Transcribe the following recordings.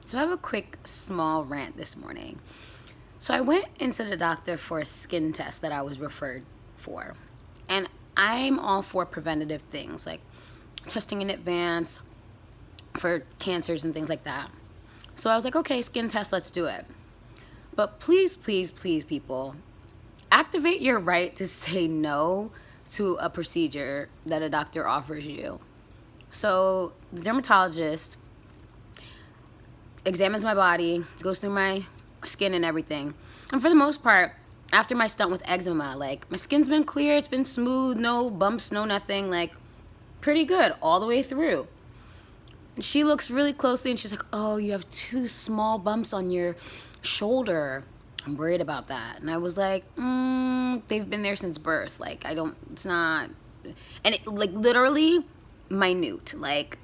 So I have a quick, small rant this morning. So I went into the doctor for a skin test that I was referred for. And I'm all for preventative things like testing in advance for cancers and things like that. So I was like, okay, skin test, let's do it. But please, please, please, people, activate your right to say no to a procedure that a doctor offers you. So the dermatologist examines my body, goes through my skin and everything. And for the most part, after my stunt with eczema, like, my skin's been clear, it's been smooth, no bumps, no nothing, like, pretty good all the way through. And she looks really closely and she's like, oh, you have 2 small bumps on your shoulder. I'm worried about that. And I was like, they've been there since birth. Like, it's not, and it, like, literally minute, like,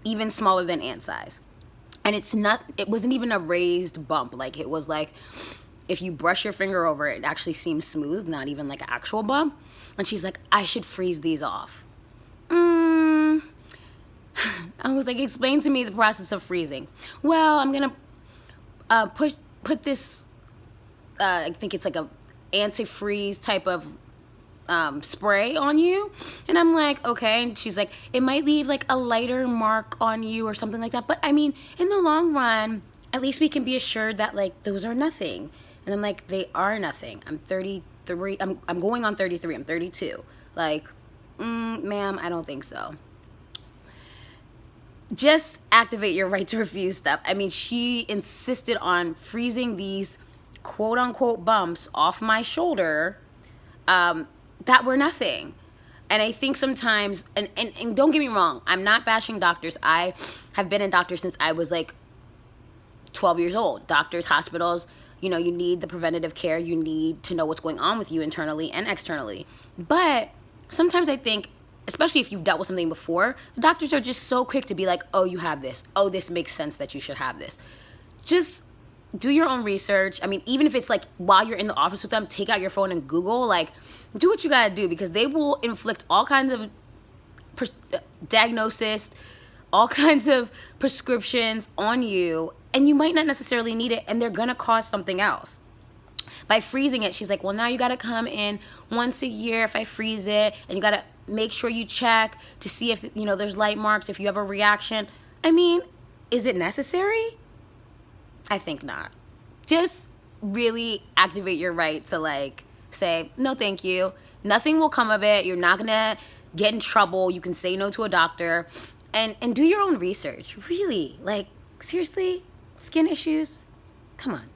even smaller than ant size. And it wasn't even a raised bump. Like, it was like, if you brush your finger over it, it actually seems smooth, not even like an actual bump. And she's like, I should freeze these off. I was like, explain to me the process of freezing. Well, I'm gonna put this, I think it's like a antifreeze type of spray on you. And I'm like, okay. And she's like, it might leave like a lighter mark on you or something like that. But I mean, in the long run, at least we can be assured that like those are nothing. And I'm like, they are nothing. I'm 33. I'm going on 33. I'm 32. Like, ma'am, I don't think so. Just activate your right to refuse stuff. I mean, she insisted on freezing these quote unquote bumps off my shoulder that were nothing. And I think sometimes, and don't get me wrong, I'm not bashing doctors. I have been in doctors since I was like 12 years old. Doctors, hospitals, you need the preventative care. You need to know what's going on with you internally and externally. But sometimes I think, especially if you've dealt with something before, the doctors are just so quick to be like, oh, you have this. Oh, this makes sense that you should have this. Just do your own research. I mean, even if it's like while you're in the office with them, take out your phone and Google, like, do what you gotta do, because they will inflict all kinds of diagnosis, all kinds of prescriptions on you, and you might not necessarily need it, and they're gonna cause something else. By freezing it, she's like, well, now you gotta come in once a year if I freeze it, and you gotta make sure you check to see if, there's light marks, if you have a reaction. I mean, is it necessary? I think not. Just really activate your right to like say, no, thank you. Nothing will come of it. You're not gonna get in trouble. You can say no to a doctor, and do your own research. Really, like, seriously, skin issues? Come on.